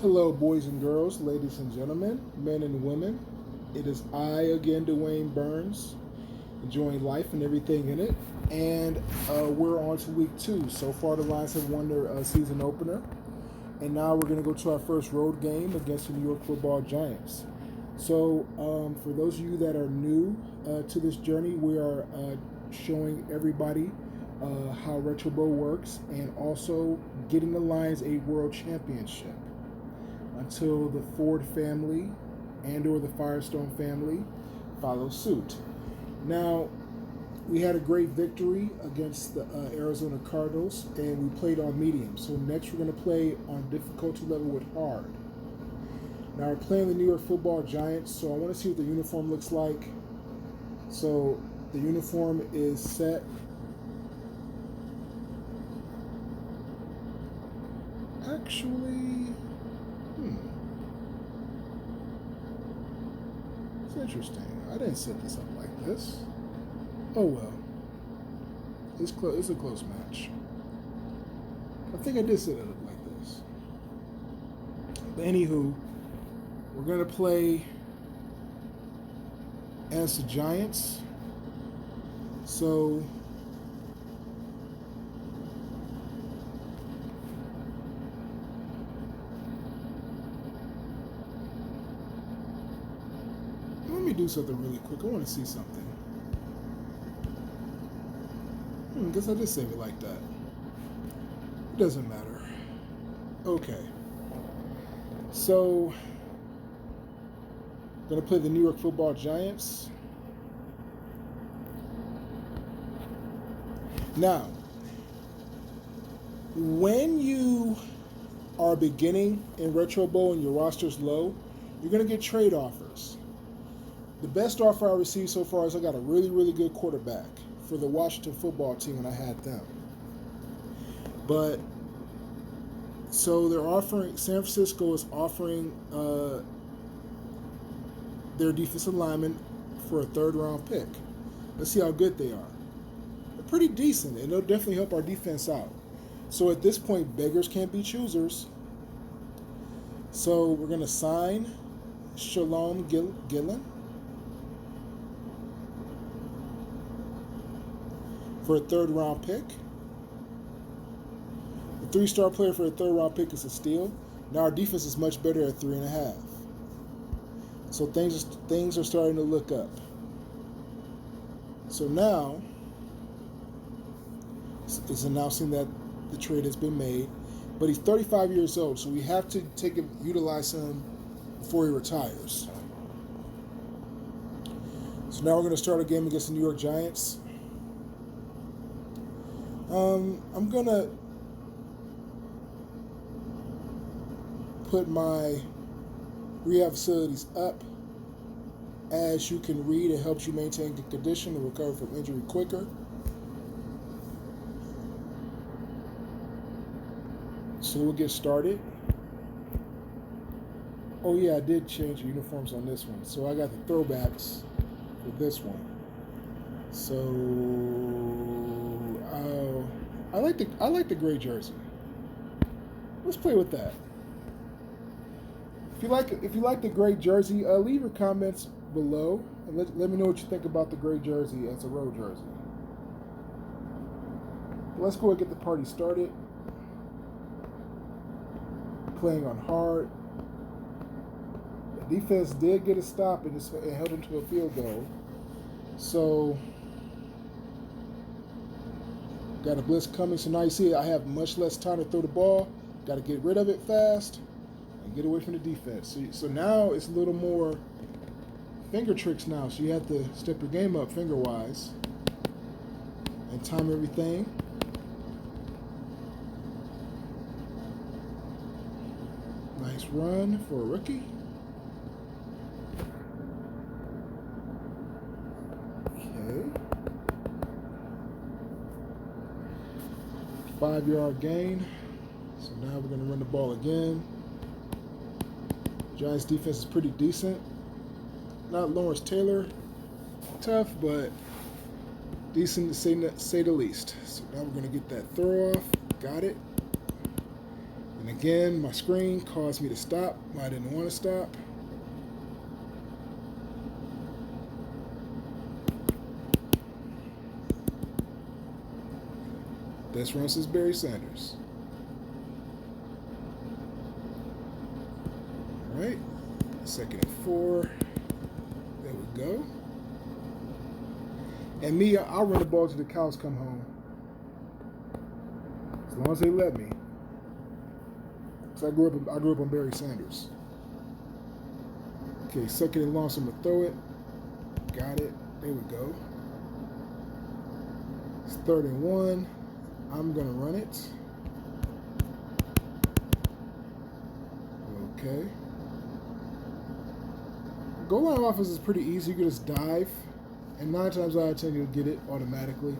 Hello, boys and girls, ladies and gentlemen, men and women. It is I again, Geeter-Burns, enjoying life and everything in it. And we're on to week 2. So far, the Lions have won their season opener. And now we're going to go to our first road game against the New York Football Giants. So, for those of you that are new to this journey, we are showing everybody how Retro Bowl works and also getting the Lions a world championship until the Ford family and or the Firestone family follow suit. Now, we had a great victory against the Arizona Cardinals, and we played on medium. So next we're going to play on difficulty level with hard. Now we're playing the New York Football Giants, so I want to see what the uniform looks like. So the uniform is set. Actually, it's interesting. I didn't set this up like this. Oh well. It's close. It's a close match. I think I did set it up like this. But anywho, we're gonna play as the Giants. So let me do something really quick. I want to see something. Guess I just save it like that. It doesn't matter. Okay. So, gonna play the New York Football Giants. Now, when you are beginning in Retro Bowl and your roster's low, you're gonna get trade offers. The best offer I received so far is I got a really, really good quarterback for the Washington football team when I had them. But so they're offering, San Francisco is offering their defensive lineman for a 3rd-round pick. Let's see how good they are. They're pretty decent, and they'll definitely help our defense out. So at this point, beggars can't be choosers. So we're going to sign Shalom Gillen for a 3rd-round pick. The 3-star player for a 3rd-round pick is a steal. Now our defense is much better at 3.5. So things are starting to look up. So now it's announcing that the trade has been made, but he's 35 years old, so we have to utilize him before he retires. So now we're going to start a game against the New York Giants. I'm going to put my rehab facilities up. As you can read, it helps you maintain good condition and recover from injury quicker. So we'll get started. Oh yeah, I did change the uniforms on this one. So I got the throwbacks for this one. So I like the gray jersey. Let's play with that. If you like the gray jersey, leave your comments below and let me know what you think about the gray jersey as a road jersey. Let's go and get the party started. Playing on hard. The defense did get a stop and it held them to a field goal. So got a blitz coming. So now you see I have much less time to throw the ball. Got to get rid of it fast and get away from the defense. So now it's a little more finger tricks now. So you have to step your game up finger-wise and time everything. Nice run for a rookie. Okay. 5-yard gain. So now we're going to run the ball again. Giants defense is pretty decent. Not Lawrence Taylor tough, but decent to say the least. So now we're going to get that throw off. Got it. And again, my screen caused me to stop. I didn't want to stop. Best run since Barry Sanders. All right, 2nd and 4. There we go. And me, I'll run the ball till the cows come home. As long as they let me. So I grew up on Barry Sanders. Okay, 2nd and long, so I'm gonna throw it. Got it. There we go. It's 3rd and 1. I'm gonna run it. Okay. Goal line offense is pretty easy. You can just dive, and 9 times out of 10 you'll get it automatically.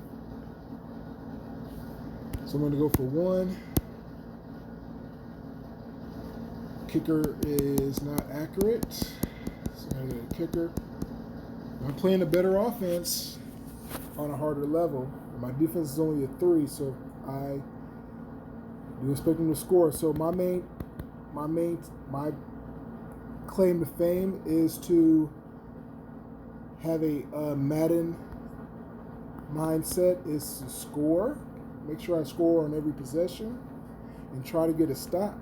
So I'm gonna go for 1. Kicker is not accurate, so I'm gonna get a kicker. I'm playing a better offense on a harder level. My defense is only a 3, so I do expect them to score. So my claim to fame is to have a Madden mindset is to score. Make sure I score on every possession and try to get a stop.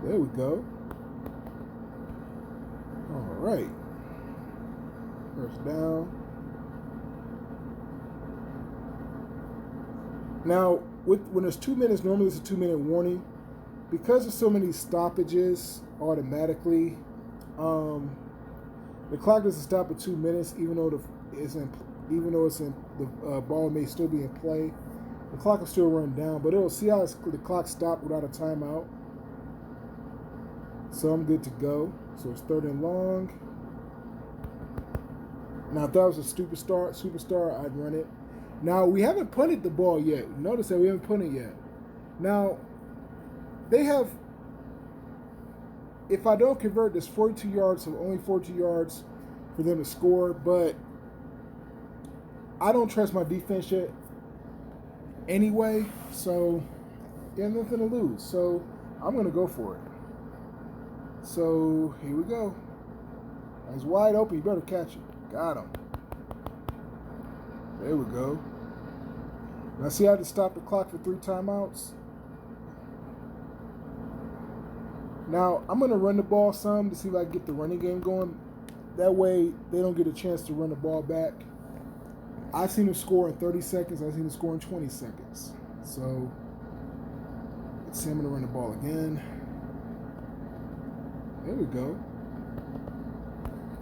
There we go. All right. 1st down. Now, when there's 2 minutes, normally it's a 2-minute warning. Because of so many stoppages automatically, the clock doesn't stop at 2 minutes, even though the ball may still be in play. The clock will still run down, but it'll see how the clock stopped without a timeout. So I'm good to go. So it's 3rd and long. Now, if that was a superstar, I'd run it. Now, we haven't punted the ball yet. Notice that we haven't punted yet. Now, they have, if I don't convert, there's 42 yards, so only 42 yards for them to score. But I don't trust my defense yet anyway, so they have nothing to lose. So I'm going to go for it. So here we go. It's wide open. You better catch it. Got him. There we go. Now see, I had to stop the clock for 3 timeouts. Now I'm going to run the ball some to see if I can get the running game going. That way they don't get a chance to run the ball back. I've seen them score in 30 seconds. I've seen them score in 20 seconds. So let's see, I'm going to run the ball again. There we go.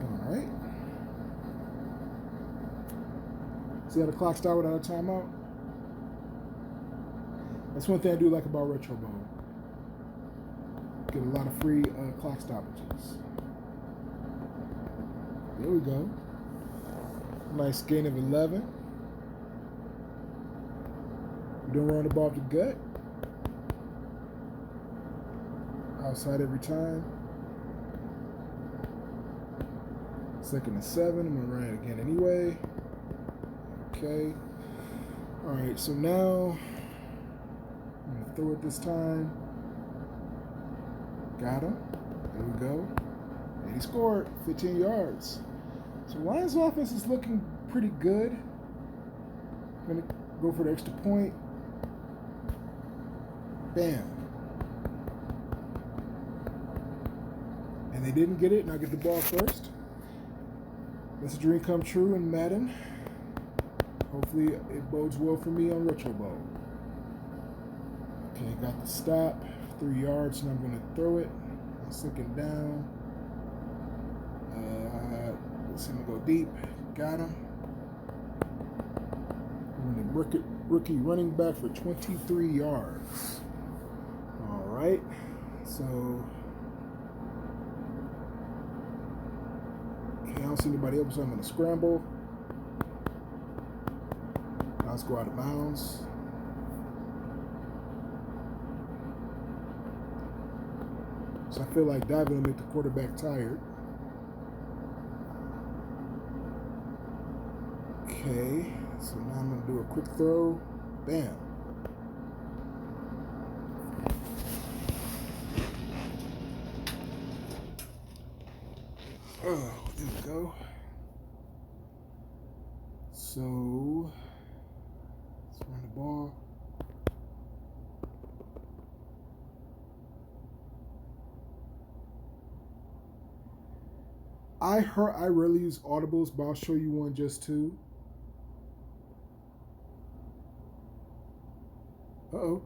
All right. See how the clock stopped without a timeout? That's one thing I do like about Retro Bowl. Get a lot of free clock stoppages. There we go. Nice gain of 11. We don't run the ball off the gut. Outside every time. 2nd and 7. I'm going to run it again anyway. Okay. All right, so now I'm going to throw it this time. Got him. There we go. And he scored 15 yards. So Lions offense is looking pretty good. I'm going to go for the extra point. Bam. And they didn't get it, and I get the ball first. That's a dream come true in Madden. Hopefully it bodes well for me on Retro Bowl. Okay, got the stop. 3 yards, and I'm going to throw it. 2nd down. Let's see him go deep. Got him. And the rookie running back for 23 yards. All right. So, okay, I don't see anybody else, so I'm going to scramble. Let's go out of bounds. So I feel like diving will make the quarterback tired. Okay, so now I'm going to do a quick throw. Bam. So let's run the ball. I rarely use audibles, but I'll show you one just too. Uh-oh.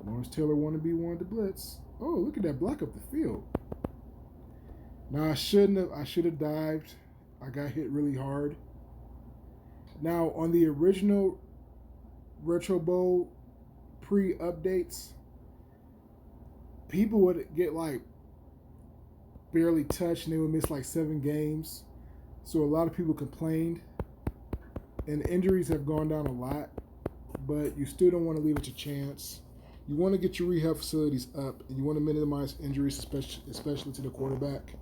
Lawrence Taylor wanted to blitz. Oh, look at that block up the field. Now I should have dived. I got hit really hard. Now on the original Retro Bowl pre-updates, people would get like barely touched and they would miss like 7 games. So a lot of people complained. And injuries have gone down a lot, but you still don't want to leave it to chance. You want to get your rehab facilities up, and you want to minimize injuries, especially to the quarterback.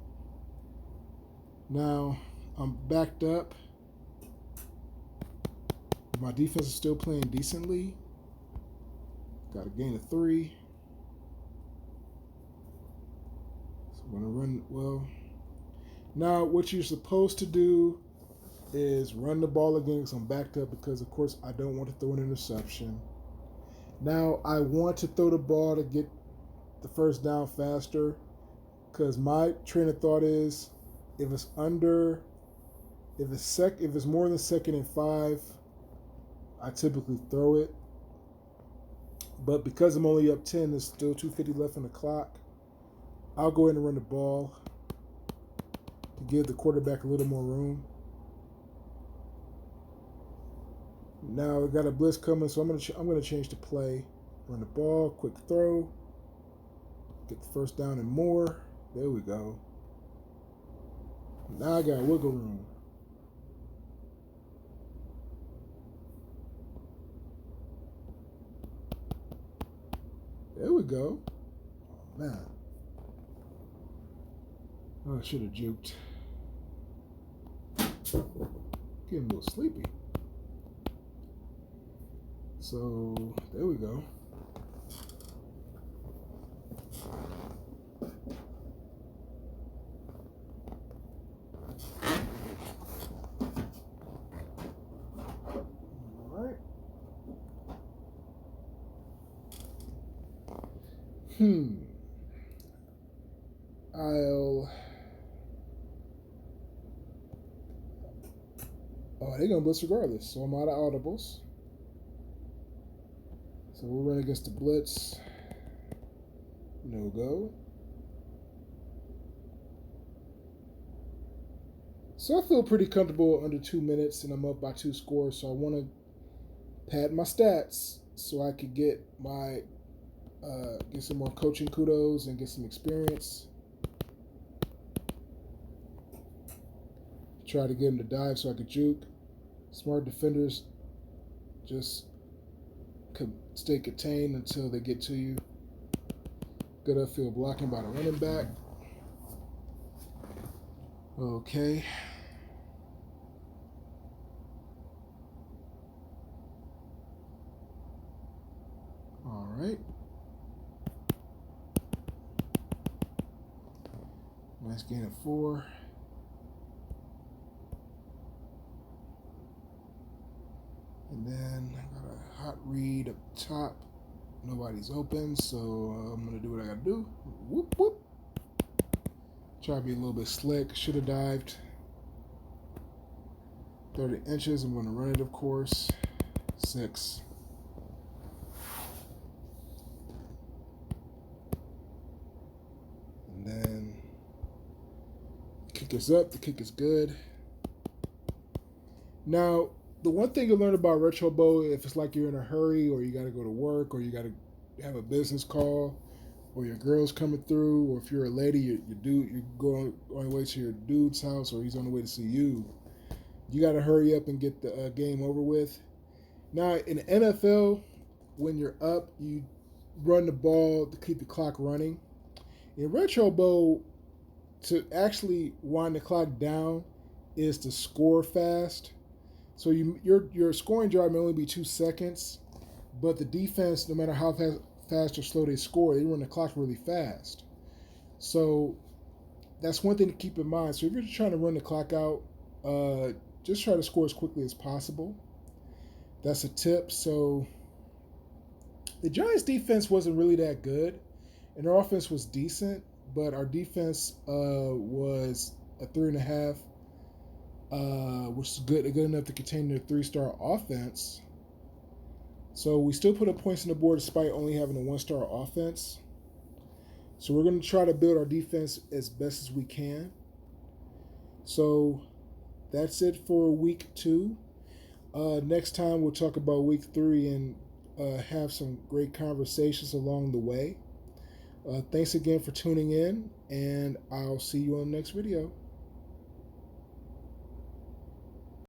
Now, I'm backed up. My defense is still playing decently. Got a gain of 3. So I'm going to run well. Now, what you're supposed to do is run the ball again because I'm backed up because, of course, I don't want to throw an interception. Now, I want to throw the ball to get the first down faster because my train of thought is if it's more than 2nd and 5, I typically throw it. But because I'm only up 10, there's still 2:50 left on the clock. I'll go ahead and run the ball to give the quarterback a little more room. Now we got a blitz coming, so I'm gonna change the play. Run the ball, quick throw, get the first down and more. There we go. Now I got wiggle room. There we go. Oh, man. Oh, I should have juked. Getting a little sleepy. So, there we go. All right. They're going to blitz regardless, so I'm out of audibles. So we'll run against the blitz. No go. So I feel pretty comfortable under 2 minutes, and I'm up by 2 scores. So I want to pad my stats so I could get some more coaching kudos and get some experience. Try to get him to dive so I could juke. Smart defenders just stay contained until they get to you. Good upfield blocking by the running back. Okay. All right. Nice gain of 4. And then I got a hot read up top. Nobody's open, so I'm going to do what I got to do. Whoop, whoop. Try to be a little bit slick. Should have dived. 30 inches. I'm going to run it, of course. 6. And then kick is up. The kick is good. Now, the one thing you learn about Retro Bowl, if it's like you're in a hurry or you got to go to work or you got to have a business call or your girl's coming through, or if you're a lady, you're going on the way to your dude's house or he's on the way to see you, you got to hurry up and get the game over with. Now, in the NFL, when you're up, you run the ball to keep the clock running. In Retro Bowl, to actually wind the clock down is to score fast. So your scoring drive may only be 2 seconds, but the defense, no matter how fast or slow they score, they run the clock really fast. So that's one thing to keep in mind. So if you're just trying to run the clock out, just try to score as quickly as possible. That's a tip. So the Giants' defense wasn't really that good, and our offense was decent, but our defense was a 3.5, which is good enough to contain their 3-star offense. So we still put up points on the board despite only having a 1-star offense. So we're going to try to build our defense as best as we can. So that's it for week 2. Next time we'll talk about week 3 and have some great conversations along the way. Thanks again for tuning in, and I'll see you on the next video.